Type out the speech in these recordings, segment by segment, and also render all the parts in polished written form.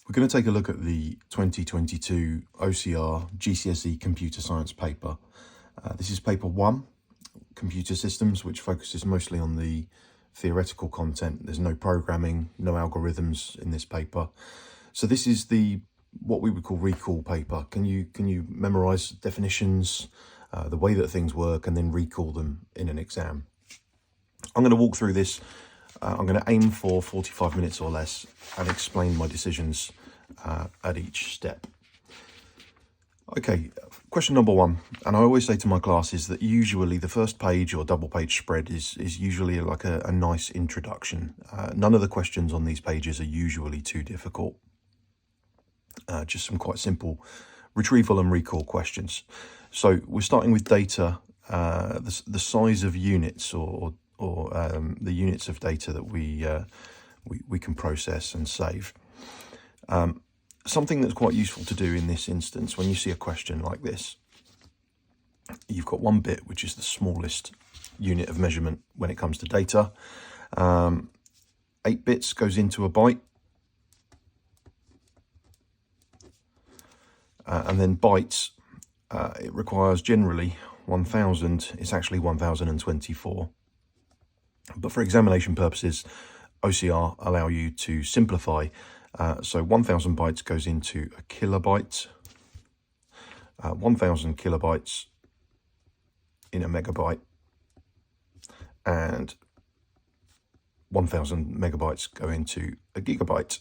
We're going to take a look at the 2022 OCR GCSE Computer Science paper. This is paper 1, Computer Systems, which focuses mostly on the theoretical content. There's no programming, no algorithms in this paper. So this is what we would call recall paper. Can you memorize definitions, the way that things work, and then recall them in an exam? I'm going to walk through this. I'm going to aim for 45 minutes or less and explain my decisions at each step. Okay, question number 1, and I always say to my classes that usually the first page or double page spread is usually like a nice introduction. None of the questions on these pages are usually too difficult. Just some quite simple retrieval and recall questions. So we're starting with data, the size of units or the units of data that we can process and save. Something that's quite useful to do in this instance, when you see a question like this, you've got 1 bit, which is the smallest unit of measurement when it comes to data. 8 bits goes into a byte. And then bytes, it requires generally 1000. It's actually 1024. But for examination purposes, OCR allow you to simplify. So 1000 bytes goes into a kilobyte, 1000 kilobytes in a megabyte, and 1000 megabytes go into a gigabyte.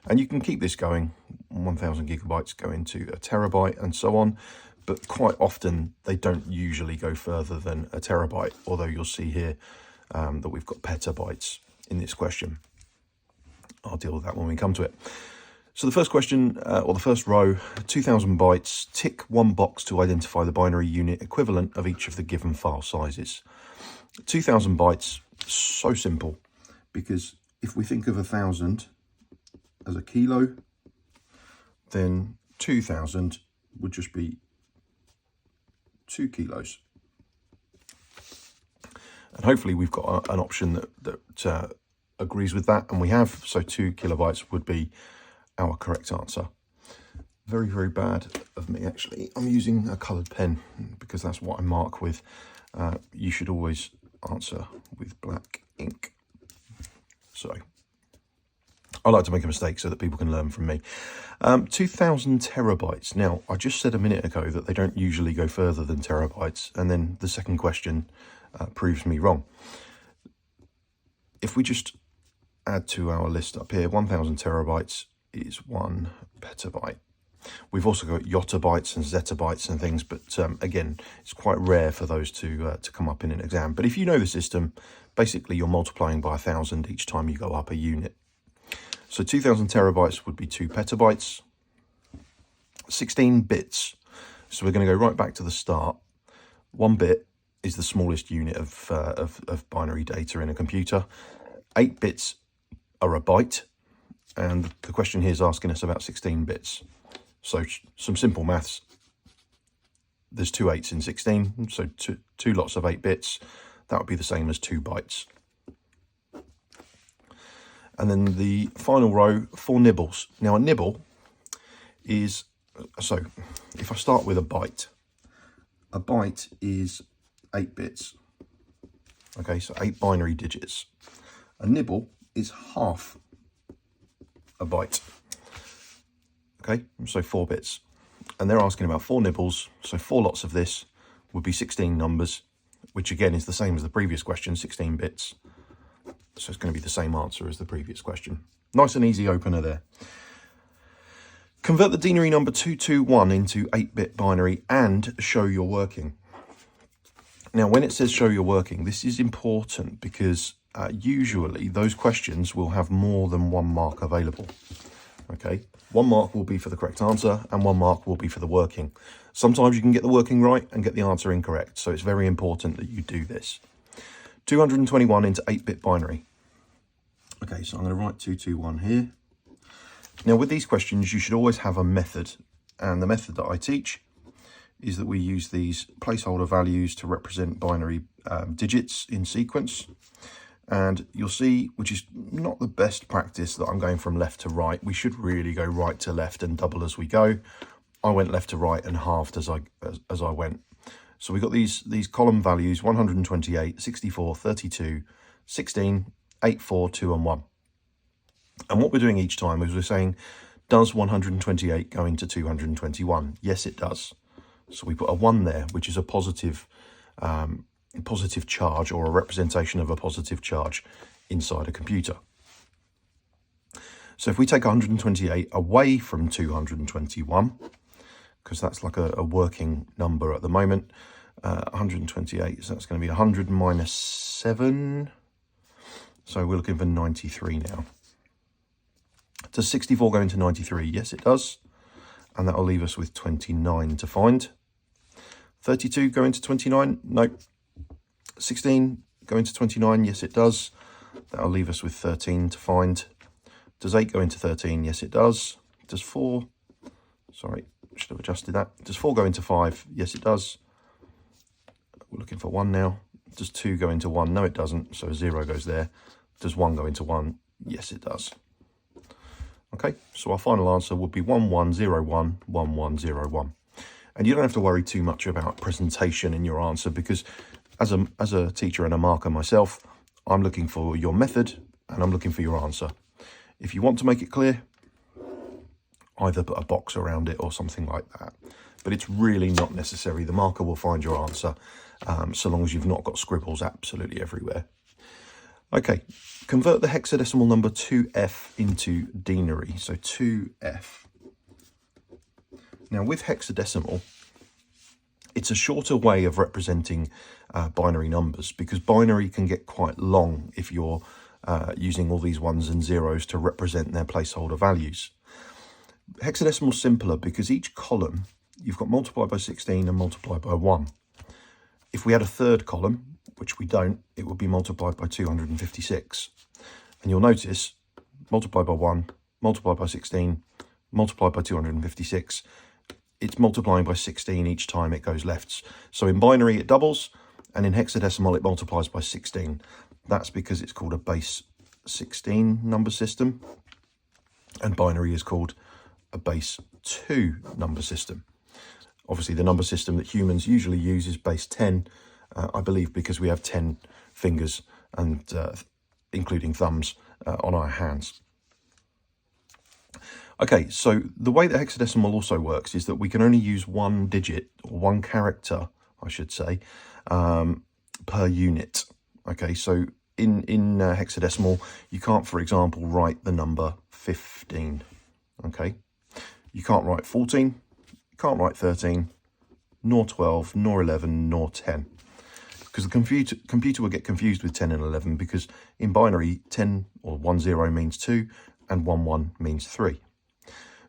And you can keep this going. 1000 gigabytes go into a terabyte and so on. But quite often they don't usually go further than a terabyte, although you'll see here that we've got petabytes in this question. I'll deal with that when we come to it. So the first question, or the first row, 2000 bytes, tick 1 box to identify the binary unit equivalent of each of the given file sizes. 2000 bytes, so simple, because if we think of 1000 as a kilo, then 2000 would just be 2 kilos. And hopefully we've got an option that agrees with that, and we have. So 2 kilobytes would be our correct answer. Very, very bad of me, actually. I'm using a coloured pen because that's what I mark with. You should always answer with black ink. So I like to make a mistake so that people can learn from me. 2000 terabytes. Now, I just said a minute ago that they don't usually go further than terabytes, and then the second question proves me wrong. If we just add to our list up here, 1000 terabytes is 1 petabyte. We've also got yottabytes and zettabytes and things, but again, it's quite rare for those to come up in an exam. But if you know the system, basically you're multiplying by 1000 each time you go up a unit. So 2000 terabytes would be 2 petabytes. 16 bits. So we're going to go right back to the start. 1 bit is the smallest unit of binary data in a computer. 8 bits are a byte, and the question here is asking us about 16 bits. So some simple maths. There's 2 8s in 16, so two lots of 8 bits. That would be the same as 2 bytes. And then the final row, 4 nibbles. Now a nibble is, so if I start with a byte is 8 bits. Okay, so 8 binary digits. A nibble is half a byte. Okay, so 4 bits. And they're asking about 4 nibbles, so 4 lots of this would be 16 numbers, which again is the same as the previous question, 16 bits. So it's going to be the same answer as the previous question. Nice and easy opener there. Convert the denary number 221 into 8-bit binary and show you're working. Now, when it says show you're working, this is important because usually those questions will have more than 1 mark available. Okay, 1 mark will be for the correct answer and 1 mark will be for the working. Sometimes you can get the working right and get the answer incorrect. So it's very important that you do this. 221 into 8-bit binary. Okay, so I'm going to write 221 here. Now with these questions, you should always have a method. And the method that I teach is that we use these placeholder values to represent binary digits in sequence. And you'll see, which is not the best practice, that I'm going from left to right. We should really go right to left and double as we go. I went left to right and halved as I went. So we got these column values: 128, 64, 32, 16, 8, 4, 2 and 1. And what we're doing each time is we're saying, does 128 go into 221? Yes, it does. So we put a 1 there, which is a positive charge, or a representation of a positive charge inside a computer. So if we take 128 away from 221, because that's like a working number at the moment, 128, so that's going to be 100 minus 7. So we're looking for 93 now. Does 64 go into 93? Yes, it does. And that will leave us with 29 to find. 32 go into 29? Nope. 16 go into 29? Yes, it does. That'll leave us with 13 to find. Does 8 go into 13? Yes, it does. Does 4? Sorry, should have adjusted that. Does 4 go into 5? Yes, it does. We're looking for 1 now. Does 2 go into 1? No, it doesn't. So 0 goes there. Does 1 go into 1? Yes, it does. Okay, so our final answer would be 1101, 1101. And you don't have to worry too much about presentation in your answer, because as a teacher and a marker myself, I'm looking for your method and I'm looking for your answer. If you want to make it clear, either put a box around it or something like that. But it's really not necessary. The marker will find your answer, so long as you've not got scribbles absolutely everywhere. Okay, convert the hexadecimal number 2F into denary. So 2F. Now with hexadecimal, it's a shorter way of representing binary numbers, because binary can get quite long if you're using all these ones and zeros to represent their placeholder values. Hexadecimal is simpler because each column you've got multiplied by 16 and multiplied by 1. If we had a third column, which we don't, it would be multiplied by 256. And you'll notice, multiplied by 1, multiplied by 16, multiplied by 256, it's multiplying by 16 each time it goes left. So in binary it doubles, and in hexadecimal it multiplies by 16. That's because it's called a base 16 number system, and binary is called a base 2 number system. Obviously the number system that humans usually use is base 10, I believe because we have 10 fingers, and including thumbs, on our hands. Okay, so the way that hexadecimal also works is that we can only use one digit, or one character, I should say, per unit. Okay, so in hexadecimal, you can't, for example, write the number 15. Okay, you can't write 14, you can't write 13, nor 12, nor 11, nor 10. Because the computer will get confused with 10 and 11, because in binary, 10 or 10 means 2 and 11 means 3.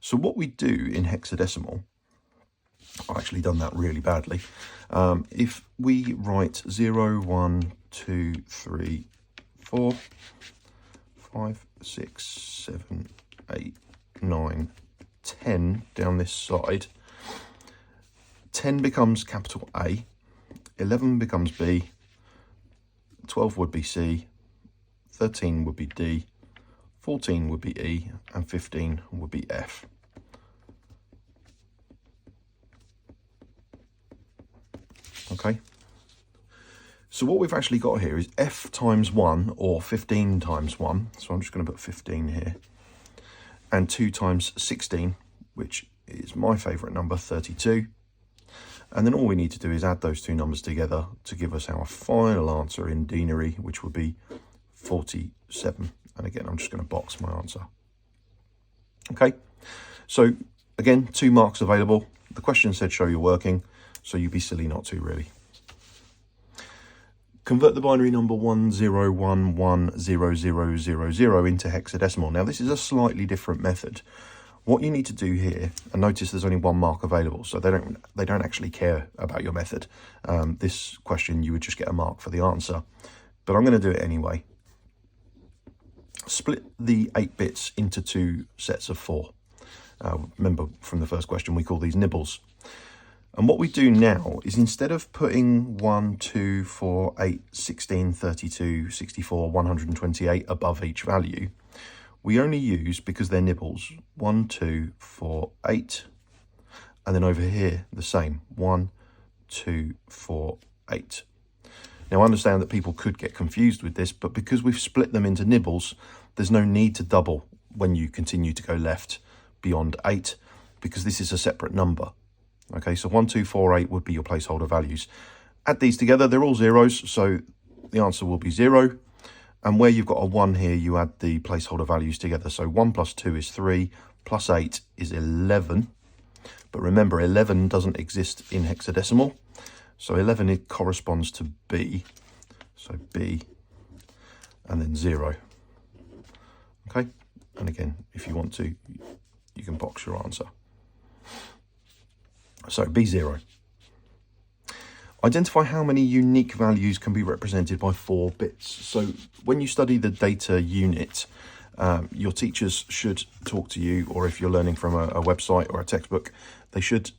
So what we do in hexadecimal, I've actually done that really badly. If we write 0, 1, 2, 3, 4, 5, 6, 7, 8, 9, 10 down this side, 10 becomes capital A, 11 becomes B, 12 would be C, 13 would be D, 14 would be E, and 15 would be F. Okay, so what we've actually got here is F times 1, or 15 times 1, so I'm just going to put 15 here, and 2 times 16, which is my favourite number, 32. And then all we need to do is add those two numbers together to give us our final answer in denary, which would be 47. And again, I'm just going to box my answer. Okay, so again, 2 marks available. The question said show you're working, so you'd be silly not to, really. Convert the binary number 10110000 into hexadecimal. Now, this is a slightly different method. What you need to do here, and notice there's only 1 mark available, so they don't actually care about your method. This question, you would just get a mark for the answer, but I'm going to do it anyway. Split the 8 bits into 2 sets of 4. Remember from the first question, we call these nibbles. And what we do now is, instead of putting 1, 2, 4, 8, 16, 32, 64, 128 above each value, we only use, because they're nibbles, 1, 2, 4, 8. And then over here, the same, 1, 2, 4, 8. Now, I understand that people could get confused with this, but because we've split them into nibbles, there's no need to double when you continue to go left beyond 8, because this is a separate number. Okay, so 1, 2, 4, 8 would be your placeholder values. Add these together, they're all zeros, so the answer will be 0. And where you've got a 1 here, you add the placeholder values together. So 1 plus 2 is 3, plus 8 is 11. But remember, 11 doesn't exist in hexadecimal. So 11, it corresponds to B. So B, and then 0. Okay, and again, if you want to, you can box your answer. So B0. Identify how many unique values can be represented by 4 bits. So when you study the data unit, your teachers should talk to you, or if you're learning from a website or a textbook, they should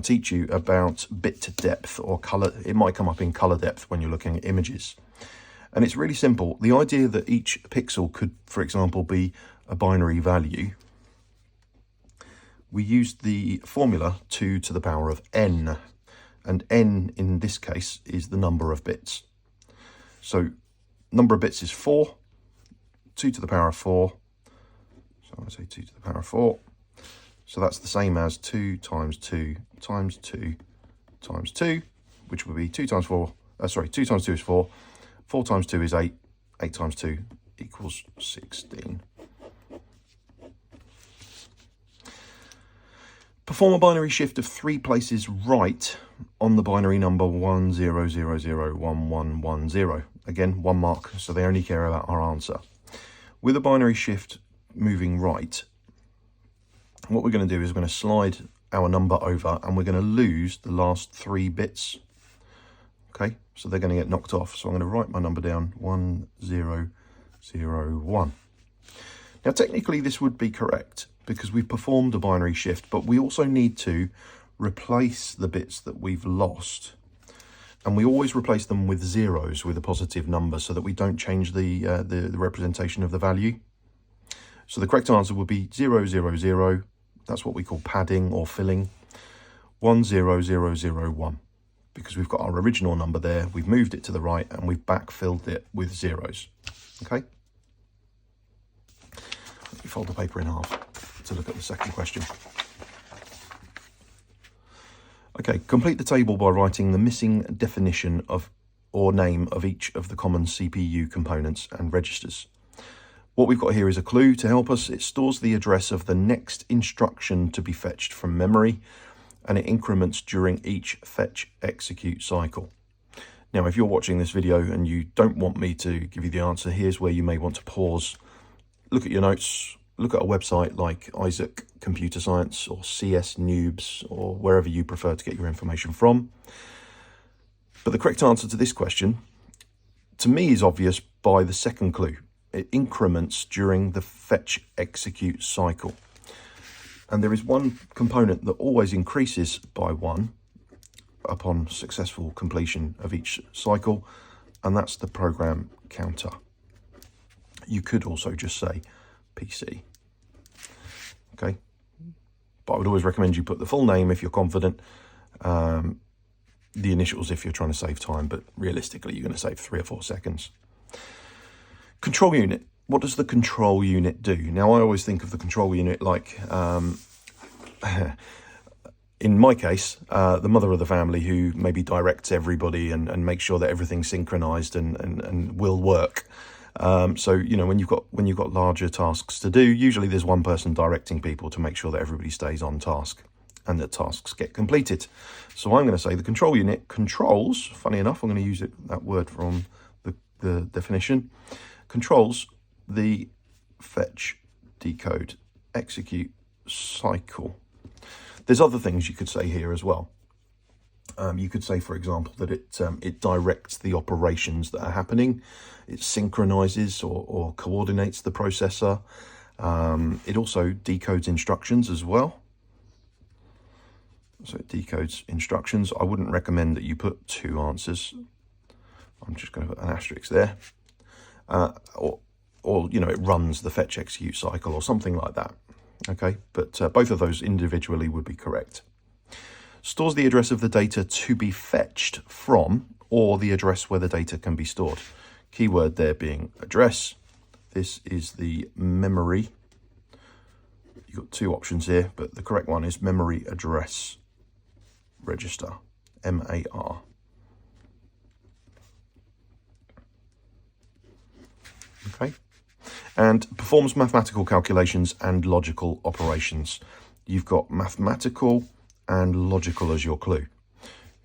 teach you about bit depth or color. It might come up in color depth when you're looking at images. And it's really simple. The idea that each pixel could, for example, be a binary value, we used the formula 2 to the power of n. And n in this case is the number of bits. So number of bits is 4, 2 to the power of 4. So I say 2 to the power of 4. So that's the same as 2 times 2 times 2 times 2, which would be 2 times 4. 2 times 2 is 4. 4 times 2 is 8. 8 times 2 equals 16. Perform a binary shift of 3 places right on the binary number 10001110. Again, 1 mark, so they only care about our answer. With a binary shift moving right, what we're going to do is we're going to slide our number over, and we're going to lose the last 3 bits. Okay, so they're going to get knocked off. So I'm going to write my number down, 1001. Now, technically, this would be correct, because we've performed a binary shift, but we also need to replace the bits that we've lost. And we always replace them with zeros, with a positive number, so that we don't change the representation of the value. So the correct answer would be 000. That's what we call padding or filling. 10001, because we've got our original number there, we've moved it to the right, and we've backfilled it with zeros. Okay? Let me fold the paper in half to look at the second question. Okay, complete the table by writing the missing definition of or name of each of the common CPU components and registers. What we've got here is a clue to help us. It stores the address of the next instruction to be fetched from memory, and it increments during each fetch execute cycle. Now, if you're watching this video and you don't want me to give you the answer, here's where you may want to pause, look at your notes, look at a website like Isaac Computer Science or CS Noobs, or wherever you prefer to get your information from. But the correct answer to this question, to me, is obvious by the second clue. It increments during the fetch execute cycle. And there is one component that always increases by 1 upon successful completion of each cycle, and that's the program counter. You could also just say PC. Okay, but I would always recommend you put the full name if you're confident, the initials if you're trying to save time, but realistically you're going to save 3 or 4 seconds. Control unit. What does the control unit do? Now, I always think of the control unit like, in my case, the mother of the family who maybe directs everybody and makes sure that everything's synchronized and will work. So, you know, when you've got larger tasks to do, usually there's one person directing people to make sure that everybody stays on task and that tasks get completed. So I'm going to say the control unit controls, funny enough, I'm going to use that word from the definition, controls the fetch, decode, execute cycle. There's other things you could say here as well. You could say, for example, that it directs the operations that are happening. It synchronizes or coordinates the processor. It also decodes instructions as well. So it decodes instructions. I wouldn't recommend that you put 2 answers. I'm just going to put an asterisk there. Or you know, it runs the fetch execute cycle or something like that. Okay, but both of those individually would be correct. Stores the address of the data to be fetched from, or the address where the data can be stored. Keyword there being address. This is the memory. You've got 2 options here, but the correct one is memory address register, MAR. Okay, and performs mathematical calculations and logical operations. You've got mathematical and logical as your clue.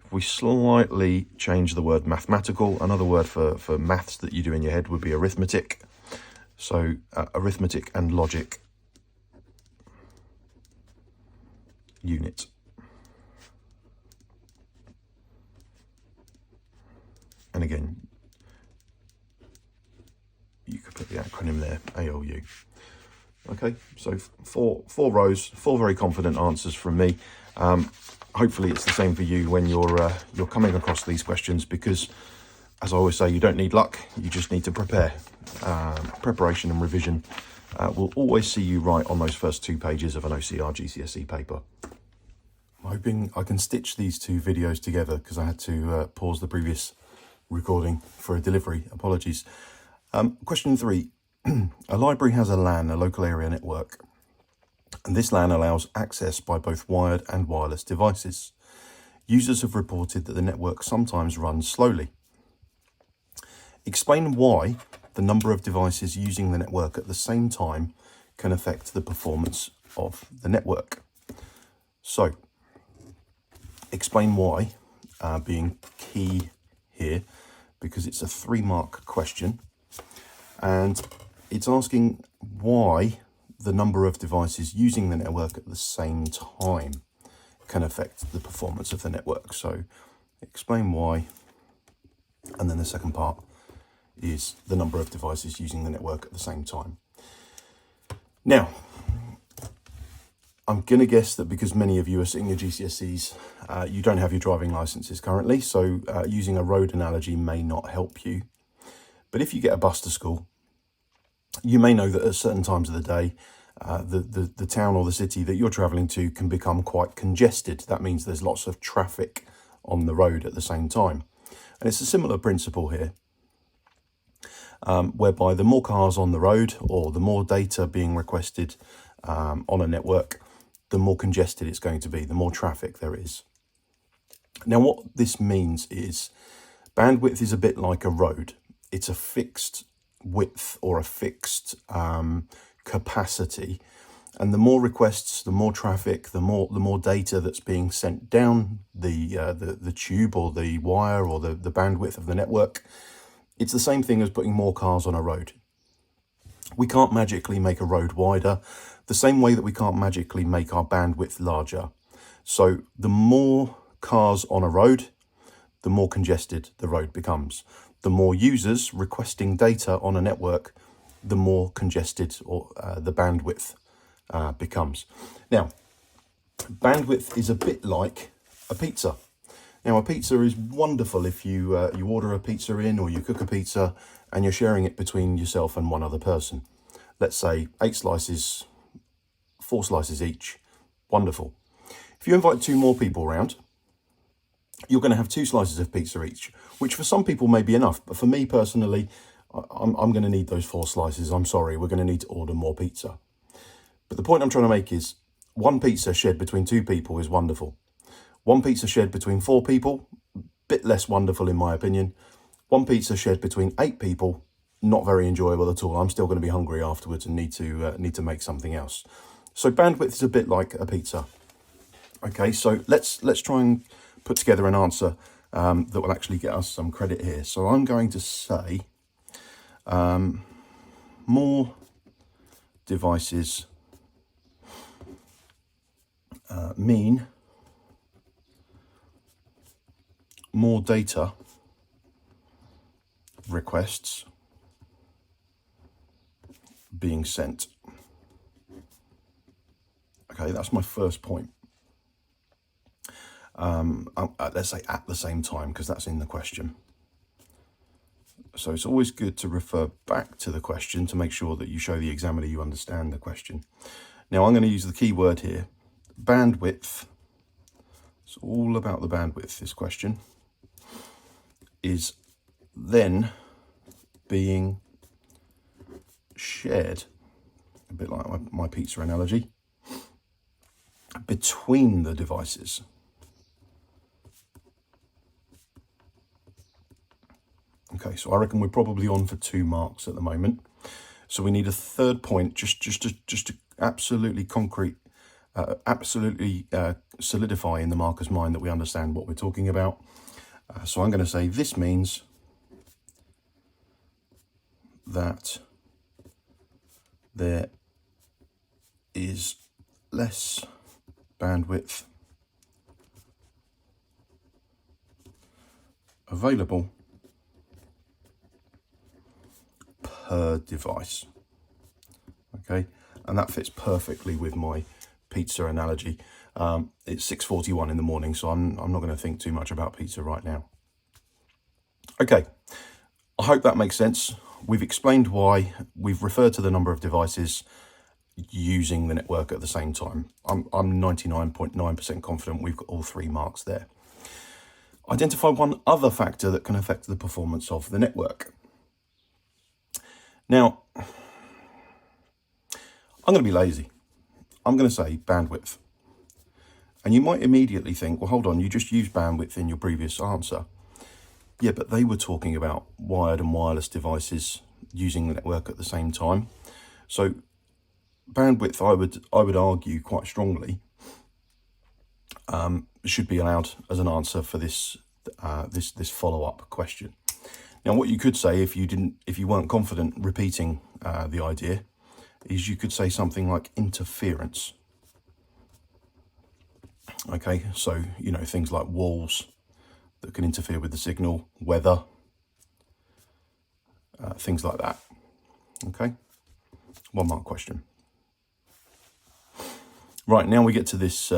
If we slightly change the word mathematical, another word for maths that you do in your head would be arithmetic. So arithmetic and logic unit. And again, you could put the acronym there, ALU. Okay, so four rows, 4 very confident answers from me. Hopefully it's the same for you when you're coming across these questions, because as I always say, you don't need luck, you just need to prepare. Preparation and revision will always see you right on those first 2 pages of an OCR GCSE paper. I'm hoping I can stitch these 2 videos together because I had to pause the previous recording for a delivery. Apologies. Question 3. A library has a LAN, a local area network, and this LAN allows access by both wired and wireless devices. Users have reported that the network sometimes runs slowly. Explain why the number of devices using the network at the same time can affect the performance of the network. So, explain why being key here, because it's a 3-mark question, and it's asking why the number of devices using the network at the same time can affect the performance of the network. So explain why, and then the second part is the number of devices using the network at the same time. Now, I'm going to guess that because many of you are sitting your GCSEs, you don't have your driving licenses currently, so using a road analogy may not help you. But if you get a bus to school, you may know that at certain times of the day, the town or the city that you're travelling to can become quite congested. That means there's lots of traffic on the road at the same time. And it's a similar principle here, whereby the more cars on the road or the more data being requested on a network, the more congested it's going to be, the more traffic there is. Now, what this means is bandwidth is a bit like a road. It's a fixed width or a fixed capacity, and the more requests, the more traffic, the more data that's being sent down the tube or the wire or the bandwidth of the network. It's the same thing as putting more cars on a road. We can't magically make a road wider, the same way that we can't magically make our bandwidth larger. So the more cars on a road, the more congested the road becomes. The more users requesting data on a network, the more congested or the bandwidth becomes. Now, bandwidth is a bit like a pizza. Now, a pizza is wonderful if you order a pizza in, or you cook a pizza and you're sharing it between yourself and one other person. Let's say 8 slices, 4 slices each. Wonderful. If you invite 2 more people around, you're going to have 2 slices of pizza each, which for some people may be enough. But for me personally, I'm going to need those 4 slices. I'm sorry, we're going to need to order more pizza. But the point I'm trying to make is 1 pizza shared between 2 people is wonderful. 1 pizza shared between 4 people, bit less wonderful in my opinion. 1 pizza shared between 8 people, not very enjoyable at all. I'm still going to be hungry afterwards and need to make something else. So bandwidth is a bit like a pizza. Okay, so let's try and put together an answer that will actually get us some credit here. So I'm going to say more devices mean more data requests being sent. Okay, that's my first point. let's say at the same time, because that's in the question. So it's always good to refer back to the question to make sure that you show the examiner you understand the question. Now I'm going to use the key word here, bandwidth. It's all about the bandwidth, this question, is then being shared, a bit like my pizza analogy, between the devices. Okay, so I reckon we're probably on for 2 marks at the moment. So we need a third point, just to absolutely concrete, solidify in the marker's mind that we understand what we're talking about. So I'm going to say this means that there is less bandwidth available per device. Okay, and that fits perfectly with my pizza analogy. It's 6:41 in the morning, so I'm not going to think too much about pizza right now. Okay, I hope that makes sense. We've explained why, we've referred to the number of devices using the network at the same time. I'm 99.9% confident we've got all 3 marks there. Identify one other factor that can affect the performance of the network. Now, I'm going to be lazy. I'm going to say bandwidth. And you might immediately think, well, hold on, you just used bandwidth in your previous answer. Yeah, but they were talking about wired and wireless devices using the network at the same time. So bandwidth, I would argue quite strongly, should be allowed as an answer for this this follow-up question. Now, what you could say if you weren't confident repeating the idea, is you could say something like interference. Okay, so things like walls that can interfere with the signal, weather, things like that. Okay, 1 mark question. Right, now we get to this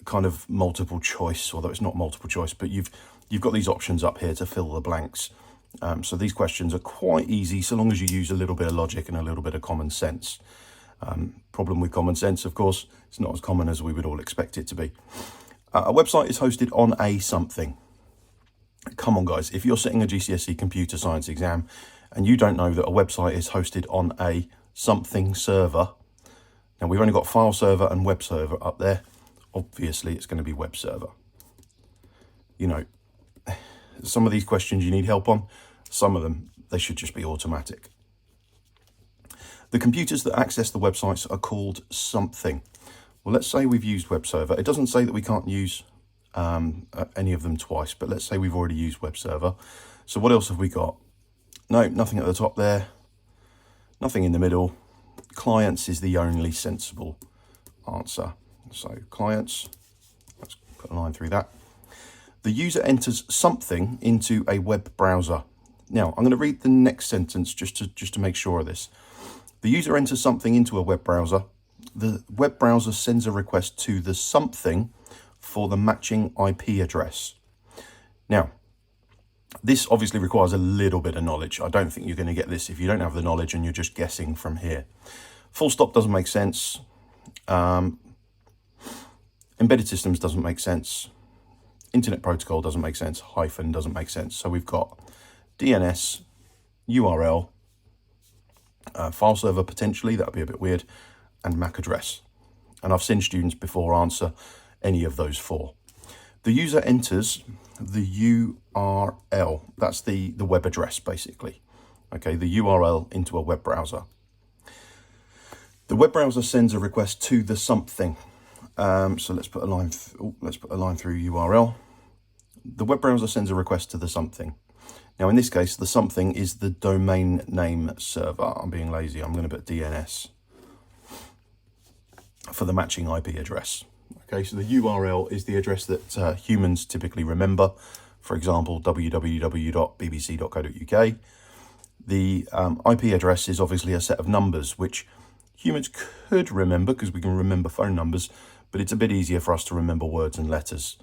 kind of multiple choice, although it's not multiple choice, but you've got these options up here to fill the blanks. So these questions are quite easy so long as you use a little bit of logic and a little bit of common sense. Problem with common sense, of course, it's not as common as we would all expect it to be. A website is hosted on a something. Come on, guys, if you're sitting a GCSE computer science exam and you don't know that a website is hosted on a something server, now we've only got file server and web server up there. Obviously, it's going to be web server. Some of these questions you need help on. Some of them, they should just be automatic. The computers that access the websites are called something. Well, let's say we've used web server. It doesn't say that we can't use any of them twice, but let's say we've already used web server. So what else have we got? No, nothing at the top there. Nothing in the middle. Clients is the only sensible answer. So clients, let's put a line through that. The user enters something into a web browser. Now, I'm going to read the next sentence just to make sure of this. The user enters something into a web browser. The web browser sends a request to the something for the matching IP address. Now, this obviously requires a little bit of knowledge. I don't think you're going to get this if you don't have the knowledge and you're just guessing from here. Full stop doesn't make sense. Embedded systems doesn't make sense. Internet protocol doesn't make sense. Hyphen doesn't make sense. So we've got DNS, URL, file server potentially, that would be a bit weird, and MAC address. And I've seen students before answer any of those 4. The user enters the URL. That's the web address, basically. Okay, the URL into a web browser. The web browser sends a request to the something. So let's put a line through URL. The web browser sends a request to the something. Now, in this case, the something is the domain name server. I'm being lazy. I'm going to put DNS for the matching IP address. Okay, so the URL is the address that humans typically remember. For example, www.bbc.co.uk. The IP address is obviously a set of numbers, which humans could remember because we can remember phone numbers, but it's a bit easier for us to remember words and letters.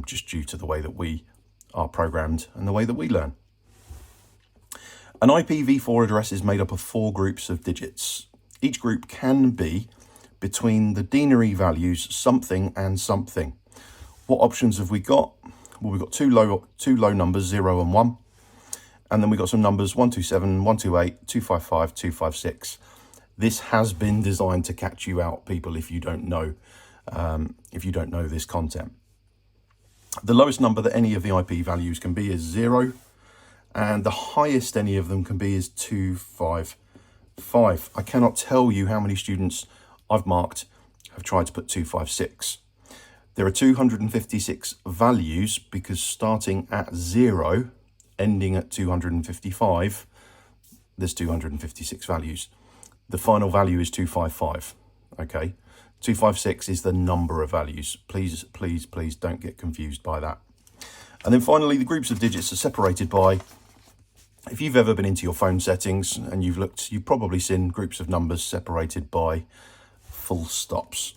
just due to the way that we are programmed and the way that we learn. An IPv4 address is made up of 4 groups of digits. Each group can be between the denary values something and something. What options have we got? Well, we've got two low numbers, 0 and 1. And then we've got some numbers, 127, 128, 255, 256. This has been designed to catch you out, people, if you don't know this content. The lowest number that any of the IP values can be is 0. And the highest any of them can be is 255. I cannot tell you how many students I've marked have tried to put 256. There are 256 values because starting at 0, ending at 255, there's 256 values. The final value is 255, okay? 256 is the number of values. Please, please, please don't get confused by that. And then finally, the groups of digits are separated by, if you've ever been into your phone settings and you've looked, you've probably seen groups of numbers separated by full stops.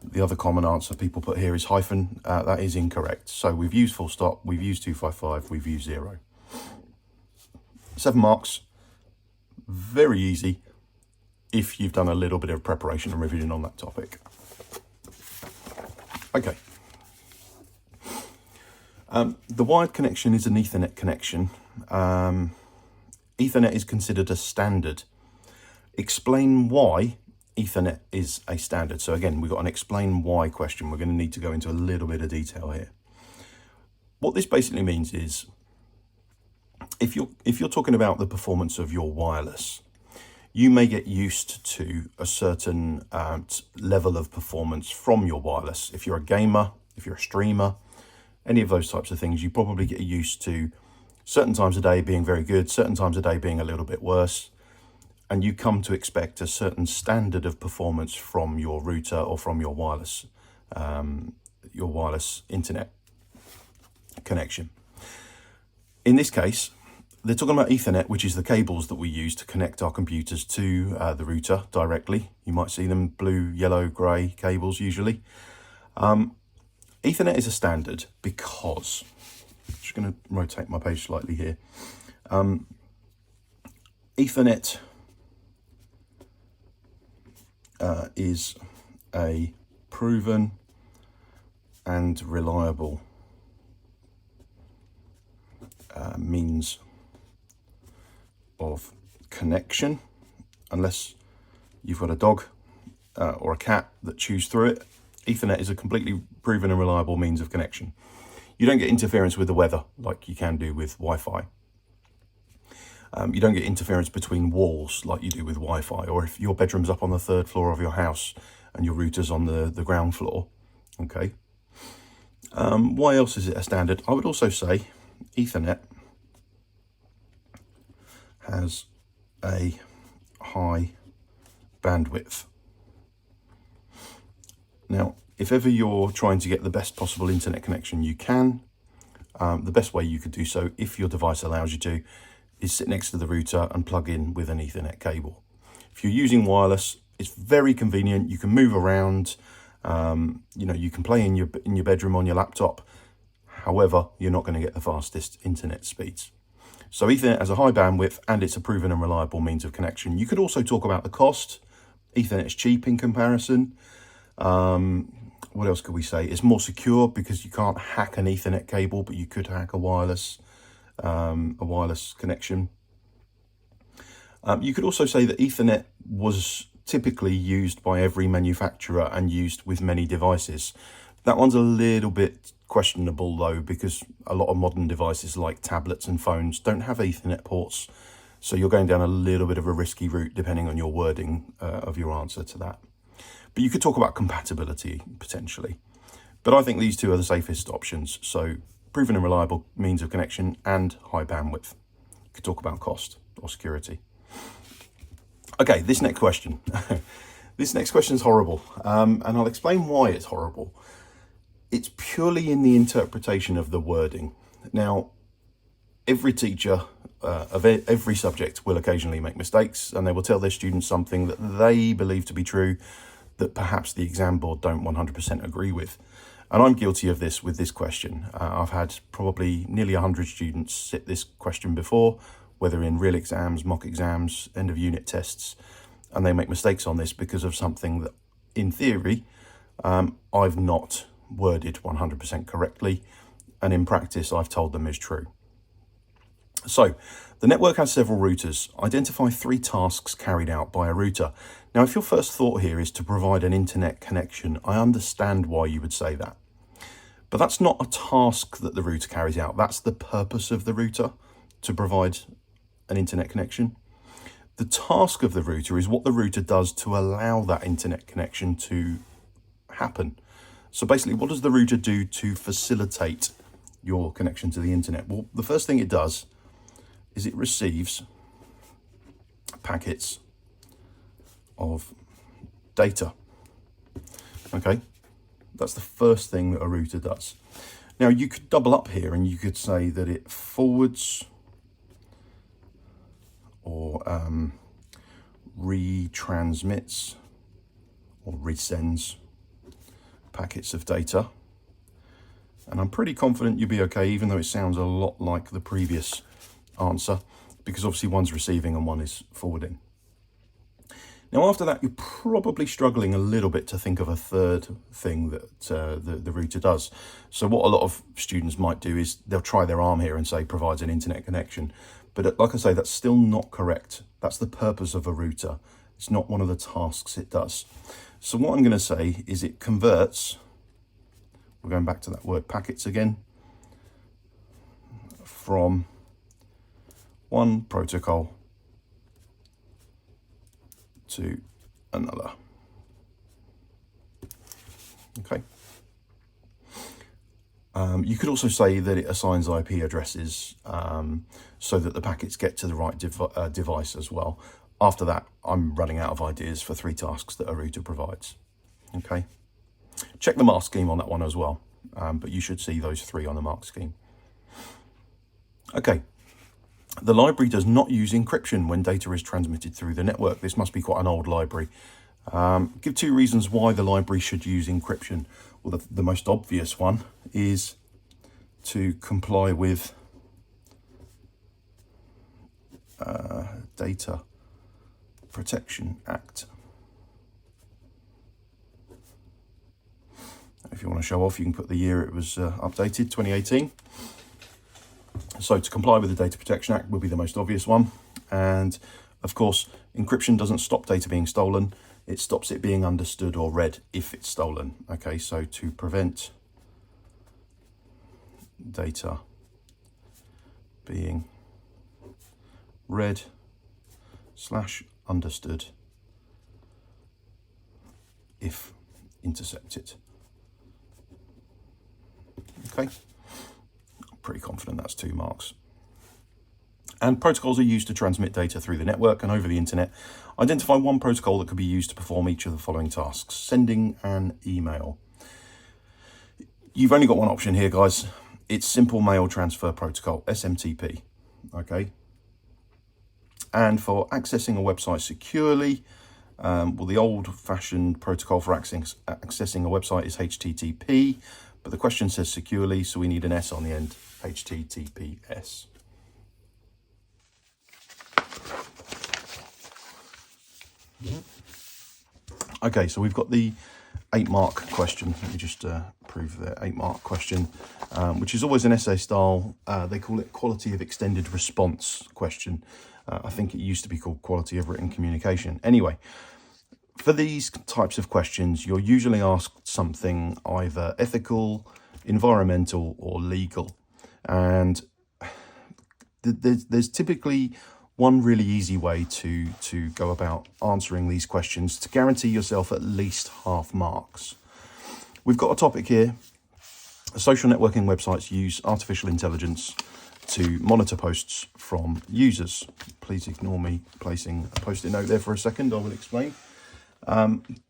The other common answer people put here is hyphen. That is incorrect. So we've used full stop, we've used 255, we've used 0. 7 marks, very easy if you've done a little bit of preparation and revision on that topic. Okay. The wired connection is an Ethernet connection. Ethernet is considered a standard. Explain why Ethernet is a standard. So again, we've got an explain why question. We're going to need to go into a little bit of detail here. What this basically means is, if you're talking about the performance of your wireless, you may get used to a certain level of performance from your wireless. If you're a gamer, if you're a streamer, any of those types of things, you probably get used to certain times a day being very good, certain times a day being a little bit worse, and you come to expect a certain standard of performance from your router or from your wireless internet connection. In this case, they're talking about Ethernet, which is the cables that we use to connect our computers to the router directly. You might see them blue, yellow, grey cables usually. Ethernet is a standard because, I'm just going to rotate my page slightly here. Ethernet is a proven and reliable means of connection, unless you've got a dog or a cat that chews through it. Ethernet is a completely proven and reliable means of connection. You don't get interference with the weather like you can do with Wi-Fi. You don't get interference between walls like you do with Wi-Fi, or if your bedroom's up on the 3rd floor of your house and your router's on the ground floor. Okay. Why else is it a standard? I would also say Ethernet has a high bandwidth. Now, if ever you're trying to get the best possible internet connection you can, the best way you could do so, if your device allows you to, is sit next to the router and plug in with an Ethernet cable. If you're using wireless, it's very convenient. You can move around. You can play in your bedroom on your laptop. However, you're not going to get the fastest internet speeds. So Ethernet has a high bandwidth and it's a proven and reliable means of connection. You could also talk about the cost. Ethernet is cheap in comparison. What else could we say? It's more secure because you can't hack an Ethernet cable, but you could hack a wireless connection. You could also say that Ethernet was typically used by every manufacturer and used with many devices. That one's a little bit questionable though, because a lot of modern devices like tablets and phones don't have Ethernet ports. So you're going down a little bit of a risky route depending on your wording of your answer to that. But you could talk about compatibility potentially. But I think these two are the safest options. So proven and reliable means of connection and high bandwidth. You could talk about cost or security. Okay, this next question. This next question is horrible. And I'll explain why it's horrible. It's purely in the interpretation of the wording. Now, every teacher of every subject will occasionally make mistakes, and they will tell their students something that they believe to be true that perhaps the exam board don't 100% agree with. And I'm guilty of this with this question. I've had probably nearly 100 students sit this question before, whether in real exams, mock exams, end of unit tests, and they make mistakes on this because of something that, in theory, I've not worded 100% correctly, and in practice, I've told them is true. So, the network has several routers. Identify 3 tasks carried out by a router. Now, if your first thought here is to provide an internet connection, I understand why you would say that. But that's not a task that the router carries out. That's the purpose of the router, to provide an internet connection. The task of the router is what the router does to allow that internet connection to happen. So basically, what does the router do to facilitate your connection to the internet? Well, the first thing it does is it receives packets of data. Okay, that's the first thing that a router does. Now, you could double up here and you could say that it forwards or retransmits or resends packets of data. And I'm pretty confident you'll be okay, even though it sounds a lot like the previous answer, because obviously one's receiving and one is forwarding. Now, after that, you're probably struggling a little bit to think of a third thing that the router does. So what a lot of students might do is they'll try their arm here and say provides an internet connection. But like I say, that's still not correct. That's the purpose of a router. It's not one of the tasks it does. So what I'm going to say is it converts, we're going back to that word packets again, from one protocol to another. Okay. You could also say that it assigns IP addresses so that the packets get to the right device as well. After that, I'm running out of ideas for 3 tasks that a router provides. Okay. Check the mark scheme on that one as well, but you should see those 3 on the mark scheme. Okay. The library does not use encryption when data is transmitted through the network. This must be quite an old library. Give 2 reasons why the library should use encryption. Well, the most obvious one is to comply with Data Protection Act. If you want to show off, you can put the year it was updated, 2018. So to comply with the Data Protection Act would be the most obvious one. And of course, encryption doesn't stop data being stolen. It stops it being understood or read if it's stolen. Okay, so to prevent data being read / understood if intercepted. Okay. Pretty confident that's 2 marks. And protocols are used to transmit data through the network and over the internet. Identify 1 protocol that could be used to perform each of the following tasks. Sending an email. You've only got one option here, guys. It's Simple Mail Transfer Protocol, SMTP. Okay. And for accessing a website securely, well, the old-fashioned protocol for accessing a website is HTTP. But the question says securely, so we need an S on the end, HTTPS. Okay, so we've got the 8-mark question. Let me just prove the 8-mark question, which is always an essay style. They call it quality of extended response question. I think it used to be called quality of written communication. Anyway, for these types of questions, you're usually asked something either ethical, environmental, or legal. And there's typically one really easy way to go about answering these questions to guarantee yourself at least half marks. We've got a topic here. Social networking websites use artificial intelligence to monitor posts from users. Please ignore me placing a post-it note there for a second. I will explain.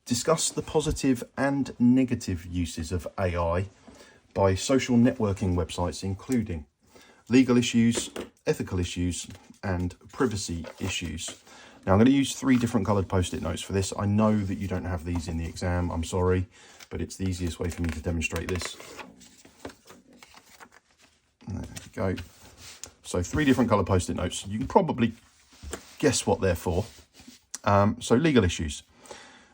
Discuss the positive and negative uses of AI by social networking websites, including legal issues, ethical issues, and privacy issues. Now I'm going to use 3 different coloured post-it notes for this. I know that you don't have these in the exam, I'm sorry, but it's the easiest way for me to demonstrate this. There we go. So 3 different coloured post-it notes. You can probably guess what they're for. So legal issues.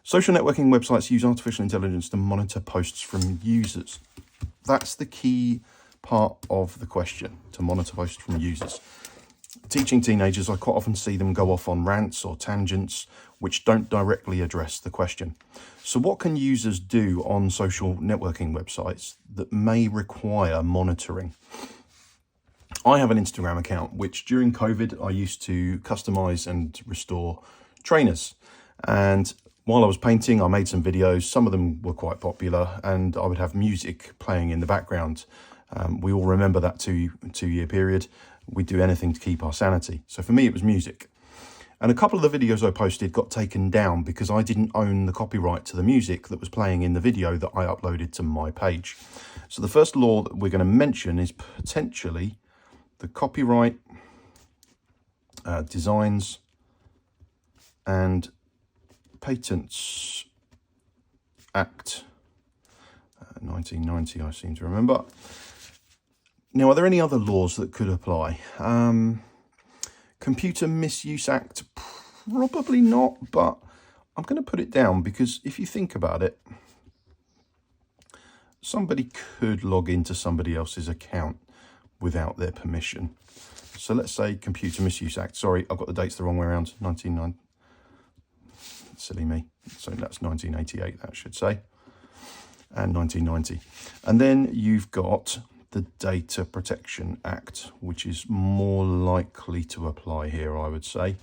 Social networking websites use artificial intelligence to monitor posts from users. That's the key part of the question, to monitor posts from users. Teaching teenagers, I quite often see them go off on rants or tangents which don't directly address the question. So what can users do on social networking websites that may require monitoring? I have an Instagram account which during COVID I used to customize and restore trainers. And while I was painting, I made some videos. Some of them were quite popular, and I would have music playing in the background. We all remember that two-year period. We'd do anything to keep our sanity. So for me, it was music. And a couple of the videos I posted got taken down because I didn't own the copyright to the music that was playing in the video that I uploaded to my page. So the first law that we're going to mention is potentially the Copyright, Designs and Patents Act, 1990, I seem to remember. Now, are there any other laws that could apply? Computer Misuse Act, probably not, but I'm going to put it down because if you think about it, somebody could log into somebody else's account without their permission. So let's say Computer Misuse Act. Sorry, I've got the dates the wrong way around. 1990. Silly me. So that's 1988, that should say. And 1990. And then you've got the Data Protection Act, which is more likely to apply here, I would say,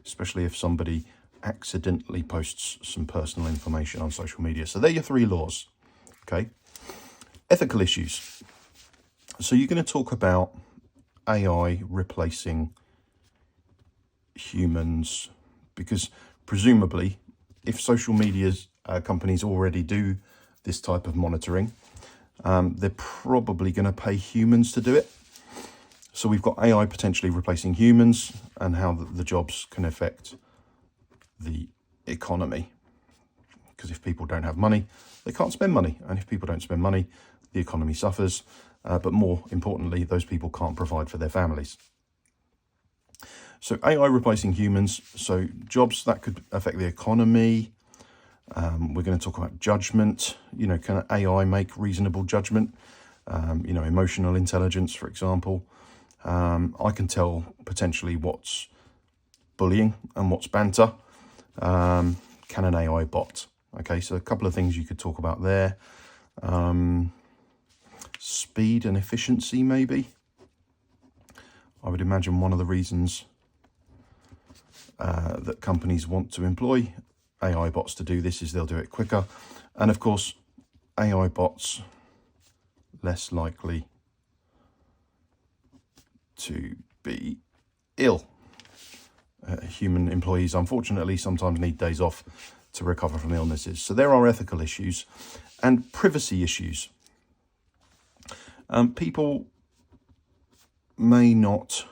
especially if somebody accidentally posts some personal information on social media. So they're your 3 laws, okay? Ethical issues. So you're going to talk about AI replacing humans, because presumably if social media companies already do this type of monitoring, they're probably going to pay humans to do it. So we've got AI potentially replacing humans, and how the jobs can affect the economy. Because if people don't have money, they can't spend money. And if people don't spend money, the economy suffers. But more importantly, those people can't provide for their families. So AI replacing humans, so jobs that could affect the economy. We're going to talk about judgment. You know, can AI make reasonable judgment? You know, emotional intelligence, for example. I can tell potentially what's bullying and what's banter. Can an AI bot? Okay, so a couple of things you could talk about there. Speed and efficiency, maybe. I would imagine one of the reasons that companies want to employ AI bots to do this is they'll do it quicker. And of course, AI bots less likely to be ill. Human employees, unfortunately, sometimes need days off to recover from illnesses. So there are ethical issues and privacy issues. People may not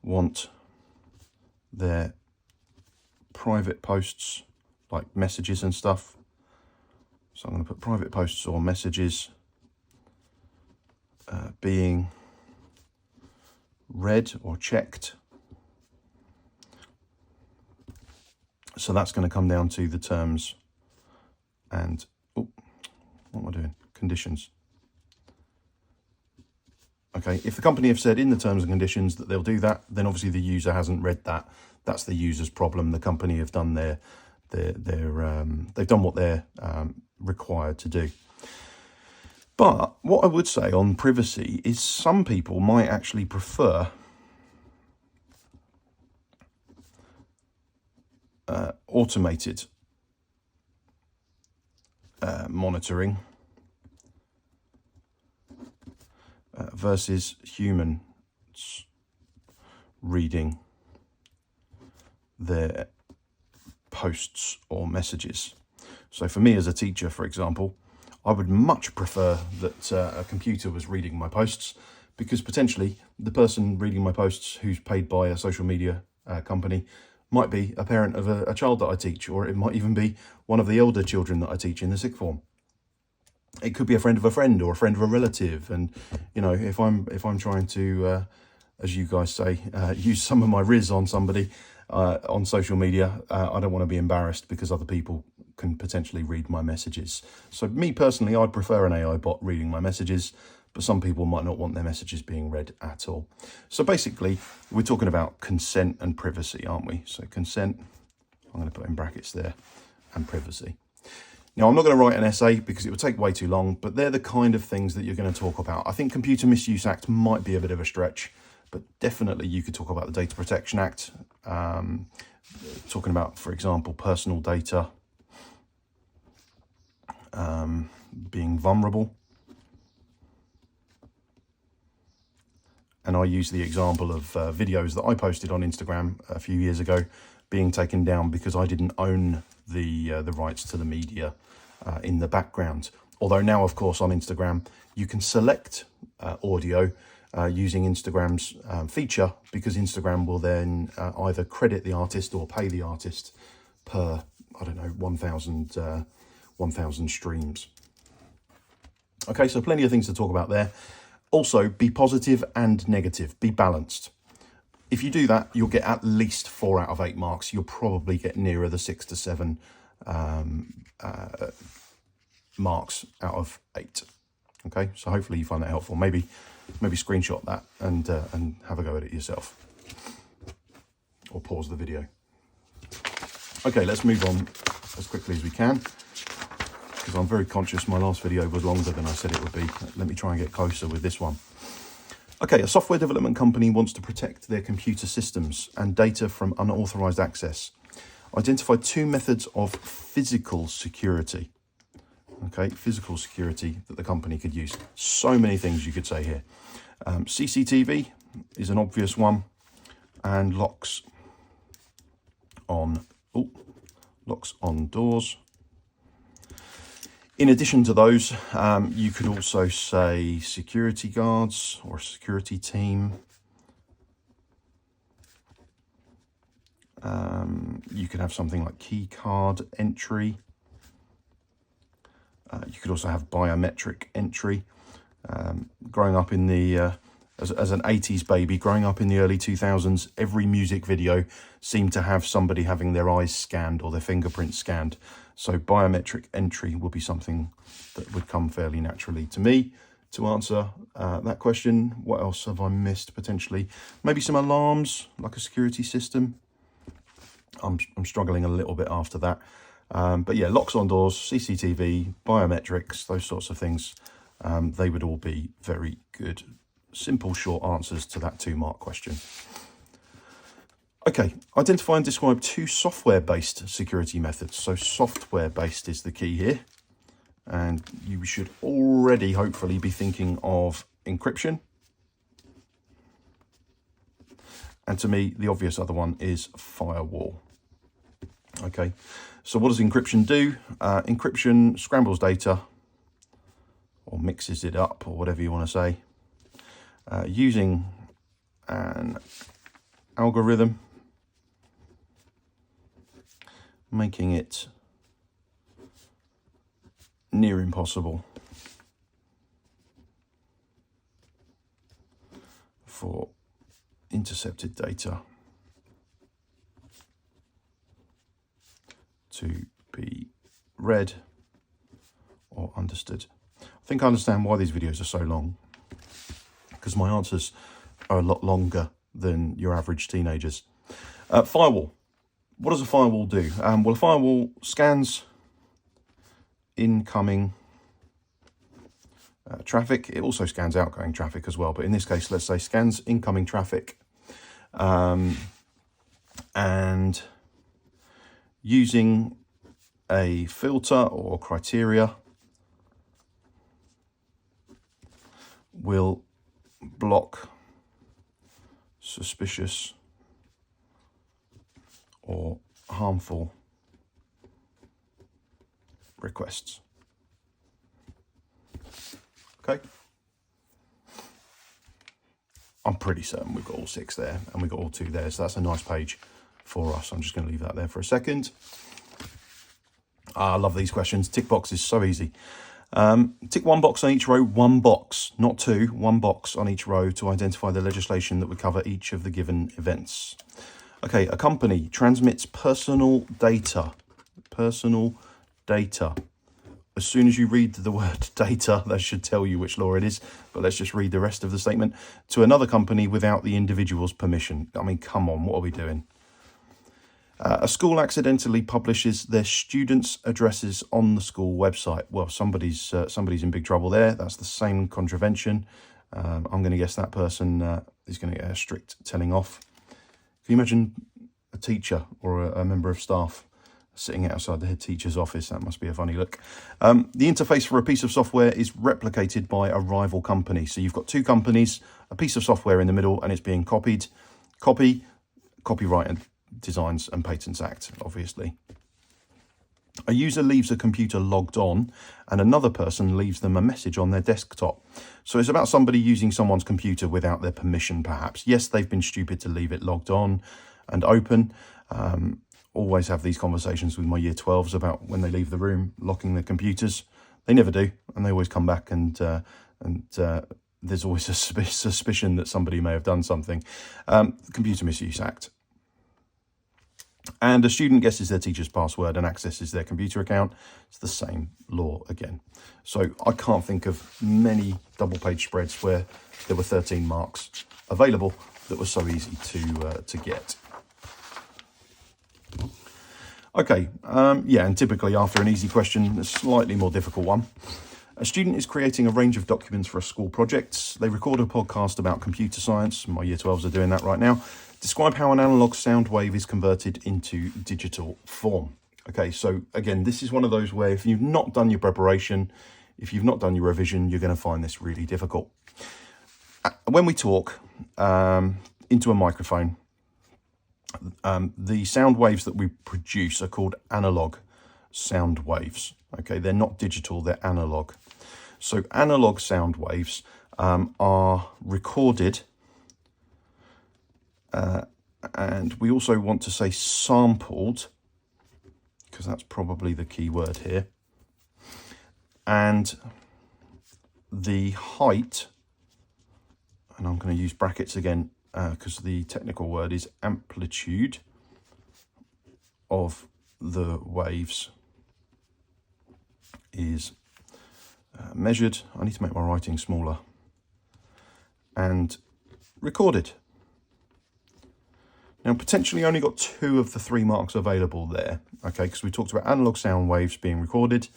want their private posts, like messages and stuff. So I'm going to put private posts or messages being read or checked. So that's going to come down to the terms and, what am I doing? Conditions. Okay, if the company have said in the terms and conditions that they'll do that, then obviously the user hasn't read that. That's the user's problem. The company have done they've done what they're required to do. But what I would say on privacy is some people might actually prefer automated monitoring versus humans reading their posts or messages. So for me as a teacher, for example, I would much prefer that a computer was reading my posts, because potentially the person reading my posts who's paid by a social media company might be a parent of a child that I teach, or it might even be one of the elder children that I teach in the sixth form. It could be a friend of a friend or a friend of a relative. And, you know, if I'm trying to, as you guys say, use some of my riz on somebody on social media, I don't want to be embarrassed because other people can potentially read my messages. So me personally, I'd prefer an AI bot reading my messages, but some people might not want their messages being read at all. So basically, we're talking about consent and privacy, aren't we? So consent, I'm going to put in brackets there, and privacy. Now, I'm not going to write an essay because it would take way too long, but they're the kind of things that you're going to talk about. I think Computer Misuse Act might be a bit of a stretch, but definitely you could talk about the Data Protection Act, talking about, for example, personal data being vulnerable. And I use the example of videos that I posted on Instagram a few years ago being taken down because I didn't own the rights to the media in the background. Although now, of course, on Instagram, you can select audio using Instagram's feature, because Instagram will then either credit the artist or pay the artist per, I don't know, 1,000 streams. Okay, so plenty of things to talk about there. Also, be positive and negative, be balanced. If you do that, you'll get at least 4 out of 8 marks. You'll probably get nearer the 6 to 7 marks out of 8. Okay, so hopefully you find that helpful. Maybe screenshot that and have a go at it yourself, or pause the video. Okay, let's move on as quickly as we can, because I'm very conscious my last video was longer than I said it would be. Let me try and get closer with this one. Okay, a software development company wants to protect their computer systems and data from unauthorized access. Identify 2 methods of physical security. Okay, physical security that the company could use. So many things you could say here. CCTV is an obvious one, and locks on doors. In addition to those, you could also say security guards or a security team. You could have something like key card entry. You could also have biometric entry. Growing up in the, as an 80s baby, growing up in the early 2000s, every music video seemed to have somebody having their eyes scanned or their fingerprints scanned. So biometric entry will be something that would come fairly naturally to me to answer that question. What else have I missed potentially? Maybe some alarms, like a security system. I'm struggling a little bit after that. But yeah, locks on doors, CCTV, biometrics, those sorts of things. They would all be very good, simple, short answers to that 2-mark question. Okay, identify and describe 2 software-based security methods. So software-based is the key here. And you should already hopefully be thinking of encryption. And to me, the obvious other one is firewall. Okay, so what does encryption do? Encryption scrambles data, or mixes it up, or whatever you want to say, using an algorithm, making it near impossible for intercepted data to be read or understood. I think I understand why these videos are so long, because my answers are a lot longer than your average teenagers. Firewall. What does a firewall do? Well, a firewall scans incoming traffic. It also scans outgoing traffic as well, but in this case, let's say scans incoming traffic, and using a filter or criteria will block suspicious or harmful requests. Okay. I'm pretty certain we've got all 6 there and we've got all 2 there. So that's a nice page for us. I'm just going to leave that there for a second. I love these questions. Tick box is so easy. Tick 1 box on each row, 1 box, not 2, 1 box on each row to identify the legislation that would cover each of the given events. Okay, a company transmits personal data. Personal data. As soon as you read the word data, that should tell you which law it is, but let's just read the rest of the statement. To another company without the individual's permission. I mean, come on, what are we doing? A school accidentally publishes their students' addresses on the school website. Well, somebody's in big trouble there. That's the same contravention. I'm going to guess that person is going to get a strict telling off. Can you imagine a teacher or a member of staff sitting outside the head teacher's office? That must be a funny look. The interface for a piece of software is replicated by a rival company. So you've got 2 companies, a piece of software in the middle, and it's being copied. Copyright and Designs and Patents Act, obviously. A user leaves a computer logged on and another person leaves them a message on their desktop. So it's about somebody using someone's computer without their permission, perhaps. Yes, they've been stupid to leave it logged on and open. Always have these conversations with my year 12s about when they leave the room, locking their computers. They never do, and they always come back and there's always a suspicion that somebody may have done something. Computer Misuse Act. And a student guesses their teacher's password and accesses their computer account. It's the same law again. So I can't think of many double-page spreads where there were 13 marks available that were so easy to get. Okay, yeah, and typically after an easy question, a slightly more difficult one. A student is creating a range of documents for a school project. They record a podcast about computer science. My year 12s are doing that right now. Describe how an analog sound wave is converted into digital form. Okay, so again, this is one of those where if you've not done your preparation, if you've not done your revision, you're going to find this really difficult. When we talk into a microphone, the sound waves that we produce are called analog sound waves. Okay, they're not digital, they're analog. So analog sound waves are recorded, and we also want to say sampled, because that's probably the key word here. And the height, and I'm going to use brackets again because the technical word is amplitude of the waves is measured. I need to make my writing smaller. And recorded. Now, potentially only got 2 of the 3 marks available there, okay, because we talked about analog sound waves being recorded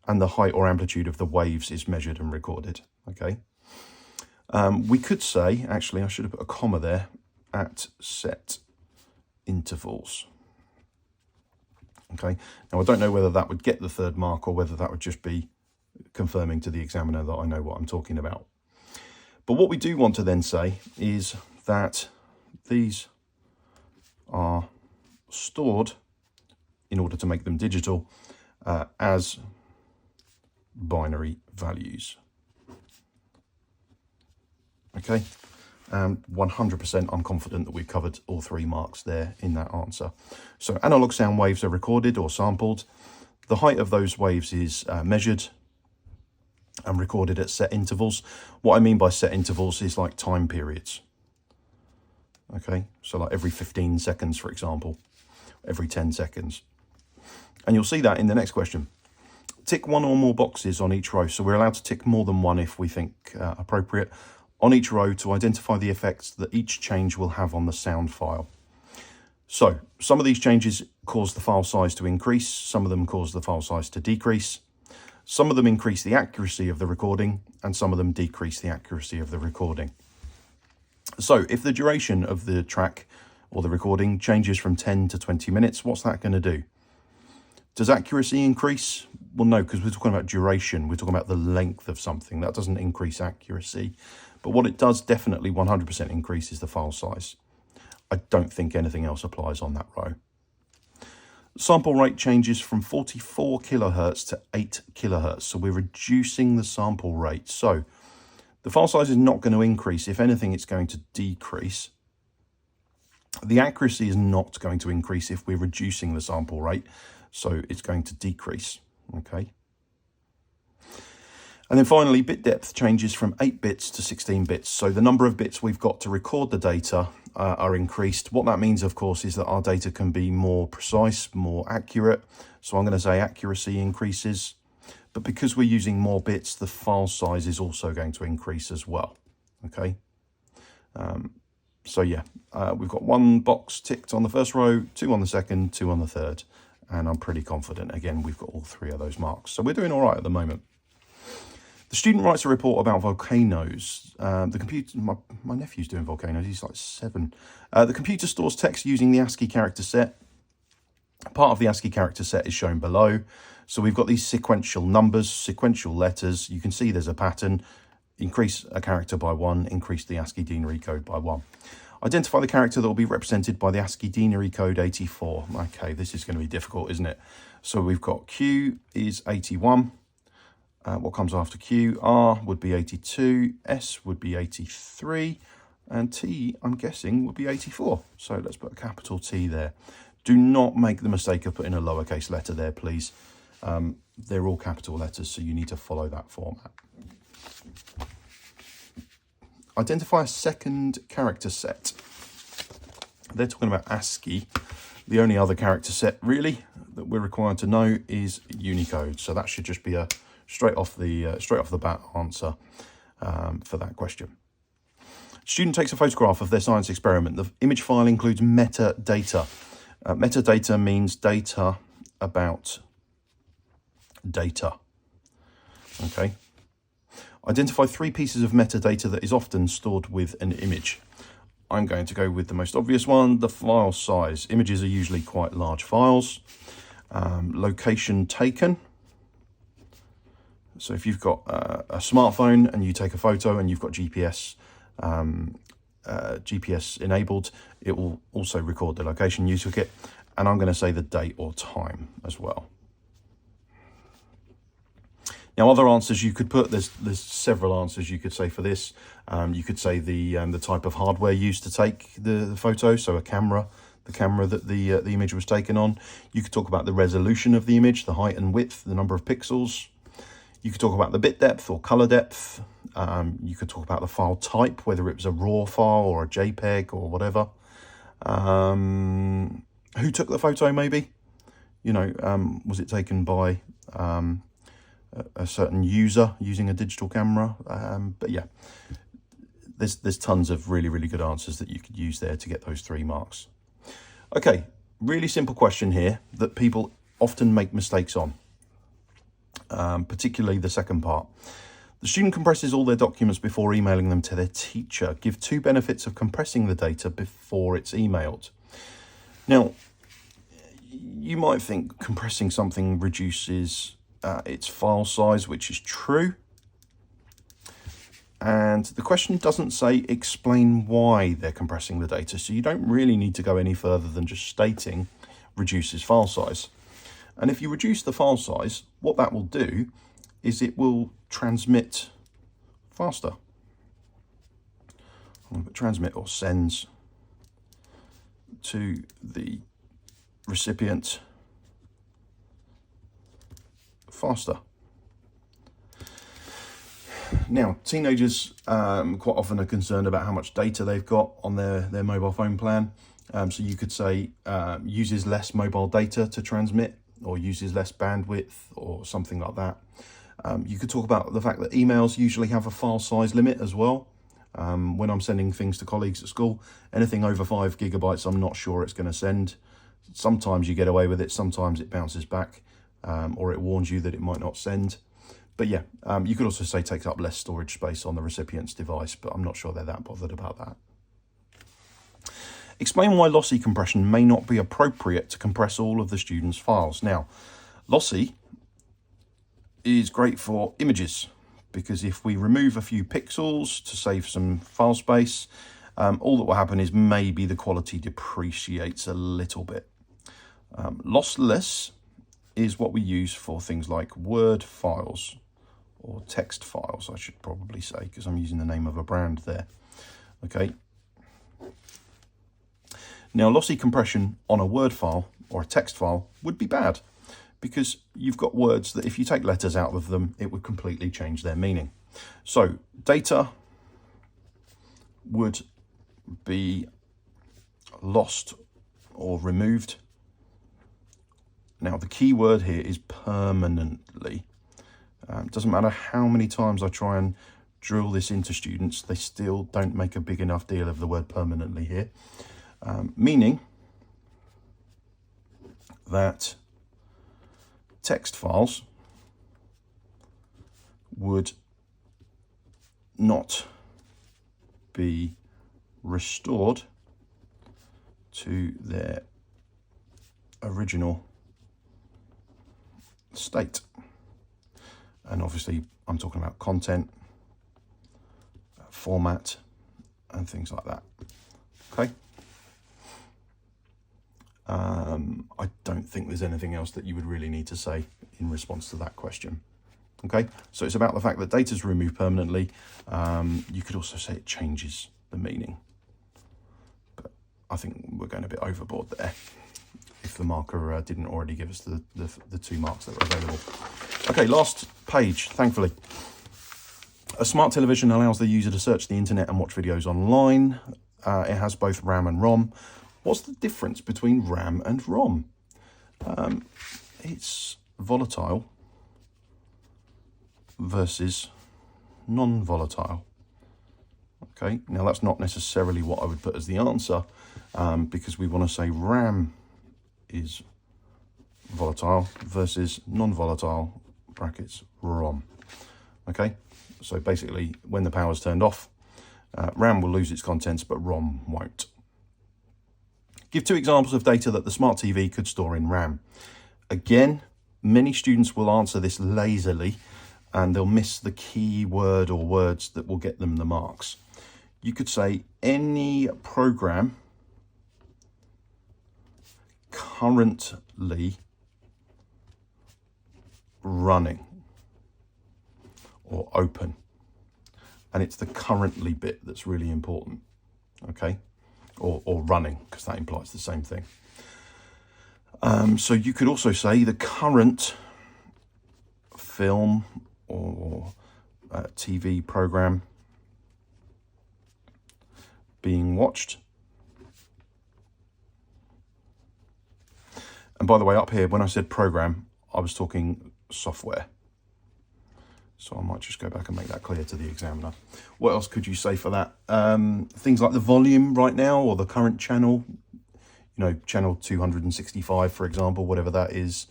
and the height or amplitude of the waves is measured and recorded, okay. We could say, actually, I should have put a comma there, at set intervals. Okay, now I don't know whether that would get the 3rd mark or whether that would just be confirming to the examiner that I know what I'm talking about. But what we do want to then say is that these are stored in order to make them digital as binary values. Okay, 100% I'm confident that we've covered all 3 marks there in that answer. So analog sound waves are recorded or sampled. The height of those waves is measured and recorded at set intervals. What I mean by set intervals is like time periods. Okay, so like every 15 seconds, for example, every 10 seconds. And you'll see that in the next question. Tick 1 or more boxes on each row. So we're allowed to tick more than 1 if we think appropriate on each row to identify the effects that each change will have on the sound file. So some of these changes cause the file size to increase. Some of them cause the file size to decrease. Some of them increase the accuracy of the recording and some of them decrease the accuracy of the recording. So if the duration of the track or the recording changes from 10 to 20 minutes, what's that going to do? Does accuracy increase? Well, no, because we're talking about duration. We're talking about the length of something. That doesn't increase accuracy. But what it does definitely 100% increase is the file size. I don't think anything else applies on that row. Sample rate changes from 44 kilohertz to 8 kilohertz. So we're reducing the sample rate. So The file size is not going to increase. If anything, it's going to decrease. The accuracy is not going to increase if we're reducing the sample rate, so it's going to decrease, okay? And then finally, bit depth changes from 8 bits to 16 bits. So the number of bits we've got to record the data are increased. What that means, of course, is that our data can be more precise, more accurate. So I'm going to say accuracy increases. But because we're using more bits, the file size is also going to increase as well, okay? So yeah, we've got 1 box ticked on the first row, 2 on the second, 2 on the third. And I'm pretty confident, again, we've got all 3 of those marks. So we're doing all right at the moment. The student writes a report about volcanoes. The computer, my nephew's doing volcanoes, he's like 7. The computer stores text using the ASCII character set. Part of the ASCII character set is shown below. So we've got these sequential numbers, sequential letters. You can see there's a pattern. Increase a character by 1, increase the ASCII denary code by 1. Identify the character that will be represented by the ASCII denary code 84. Okay, this is going to be difficult, isn't it? So we've got Q is 81. What comes after Q? R would be 82, S would be 83, and T, I'm guessing, would be 84. So let's put a capital T there. Do not make the mistake of putting a lowercase letter there, please. They're all capital letters, so you need to follow that format. Identify a second character set. They're talking about ASCII. The only other character set, really, that we're required to know is Unicode. So that should just be a straight off the bat answer for that question. Student takes a photograph of their science experiment. The image file includes metadata. Metadata means data about data. Okay. Identify 3 pieces of metadata that is often stored with an image. I'm going to go with the most obvious one, the file size. Images are usually quite large files. Location taken. So if you've got a smartphone and you take a photo and you've got GPS enabled, it will also record the location you took it. And I'm going to say the date or time as well. Now, other answers you could put, there's several answers you could say for this. You could say the type of hardware used to take the photo, so a camera, the camera that the image was taken on. You could talk about the resolution of the image, the height and width, the number of pixels. You could talk about the bit depth or color depth. You could talk about the file type, whether it was a RAW file or a JPEG or whatever. Who took the photo, maybe? You know, was it taken by a certain user using a digital camera? But yeah, there's tons of really, really good answers that you could use there to get those 3 marks. Okay, really simple question here that people often make mistakes on. Particularly the second part. The student compresses all their documents before emailing them to their teacher. Give 2 benefits of compressing the data before it's emailed. Now, you might think compressing something reduces its file size, which is true. And the question doesn't say explain why they're compressing the data. So you don't really need to go any further than just stating reduces file size. And if you reduce the file size, what that will do is it will transmit faster. I'm going to put transmit or sends to the recipient faster. Now, teenagers quite often are concerned about how much data they've got on their mobile phone plan. So you could say uses less mobile data to transmit, or uses less bandwidth, or something like that. You could talk about the fact that emails usually have a file size limit as well. When I'm sending things to colleagues at school, anything over 5 gigabytes, I'm not sure it's going to send. Sometimes you get away with it, sometimes it bounces back, or it warns you that it might not send. But yeah, you could also say takes up less storage space on the recipient's device, but I'm not sure they're that bothered about that. Explain why lossy compression may not be appropriate to compress all of the students' files. Now, lossy is great for images, because if we remove a few pixels to save some file space, all that will happen is maybe the quality depreciates a little bit. Lossless is what we use for things like Word files or text files, I should probably say, because I'm using the name of a brand there. Okay. Now, lossy compression on a Word file or a text file would be bad, because you've got words that if you take letters out of them, it would completely change their meaning. So data would be lost or removed. Now, the key word here is permanently. Doesn't matter how many times I try and drill this into students, they still don't make a big enough deal of the word permanently here. Meaning that text files would not be restored to their original state. And obviously I'm talking about content, format, and things like that. Okay. I don't think there's anything else that you would really need to say in response to that question. Okay, so it's about the fact that data is removed permanently. You could also say it changes the meaning, but I think we're going a bit overboard there if the marker didn't already give us the 2 marks that were available. Okay, last page, thankfully. A smart television allows the user to search the internet and watch videos online. It has both RAM and ROM. What's the difference between RAM and ROM? It's volatile versus non-volatile. Okay, now that's not necessarily what I would put as the answer, because we want to say RAM is volatile versus non-volatile, brackets ROM. Okay, so basically when the power's turned off, RAM will lose its contents, but ROM won't. Give 2 examples of data that the smart TV could store in RAM. Again, many students will answer this lazily and they'll miss the key word or words that will get them the marks. You could say any program currently running or open. And it's the currently bit that's really important, okay? Or running, because that implies the same thing. So you could also say the current film or TV program being watched. And by the way, up here, when I said program, I was talking software. So I might just go back and make that clear to the examiner. What else could you say for that? Things like the volume right now, or the current channel, channel 265, for example, whatever that is,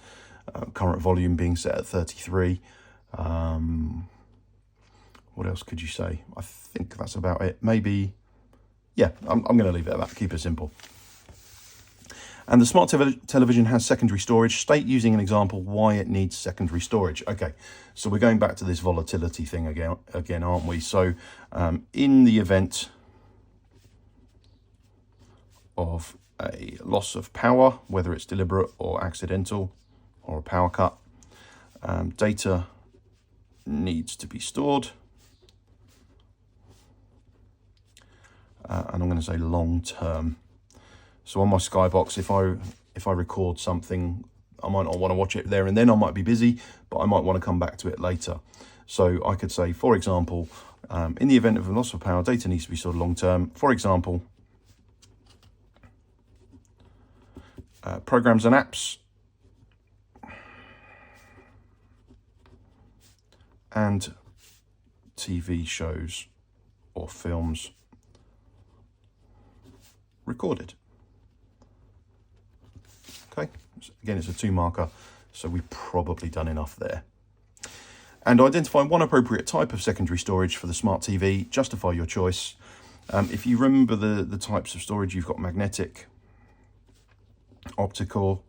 current volume being set at 33. What else could you say? I think that's about it. Maybe, yeah, I'm going to leave it at that. Keep it simple. And the smart television has secondary storage. State, using an example, why it needs secondary storage. Okay, so we're going back to this volatility thing again, aren't we? So in the event of a loss of power, whether it's deliberate or accidental or a power cut, data needs to be stored. And I'm going to say long term. So on my Skybox, if I record something, I might not want to watch it there and then. I might be busy, but I might want to come back to it later. So I could say, for example, in the event of a loss of power, data needs to be stored long term. For example, programs and apps and TV shows or films recorded. Okay, again, it's a 2 marker, so we've probably done enough there. And identify one appropriate type of secondary storage for the smart TV. Justify your choice. If you remember the types of storage, you've got magnetic, optical,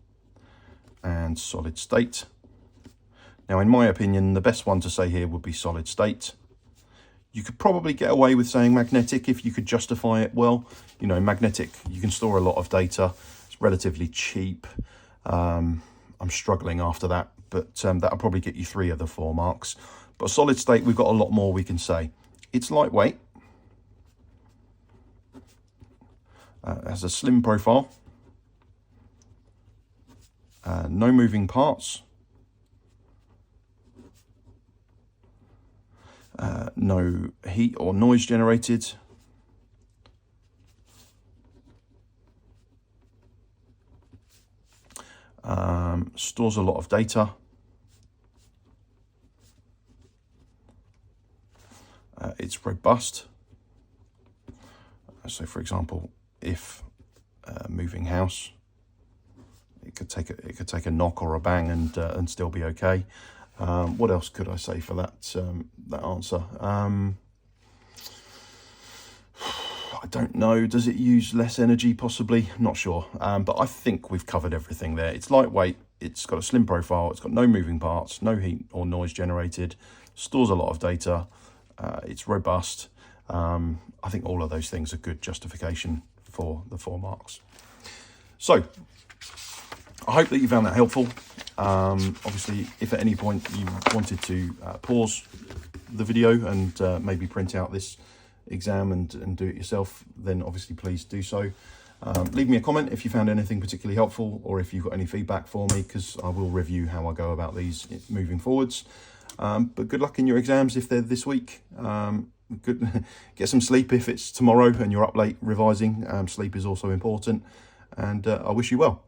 and solid state. Now, in my opinion, the best one to say here would be solid state. You could probably get away with saying magnetic if you could justify it well. Magnetic, you can store a lot of data. It's relatively cheap. I'm struggling after that, but that'll probably get you 3 of the 4 marks. But solid state, we've got a lot more we can say. It's lightweight, has a slim profile, no moving parts, no heat or noise generated, stores a lot of data, it's robust. So for example, if moving house, it could take a knock or a bang and still be okay. What else could I say for that that answer? I don't know. Does it use less energy? Possibly. Not sure. But I think we've covered everything there. It's lightweight. It's got a slim profile. It's got no moving parts, no heat or noise generated. Stores a lot of data. It's robust. I think all of those things are good justification for the 4 marks. So I hope that you found that helpful. Obviously, if at any point you wanted to pause the video and maybe print out this exam and do it yourself, then obviously please do so. Leave me a comment if you found anything particularly helpful, or if you've got any feedback for me, because I will review how I go about these moving forwards. But good luck in your exams if they're this week. Get some sleep if it's tomorrow and you're up late revising. Sleep is also important, and I wish you well.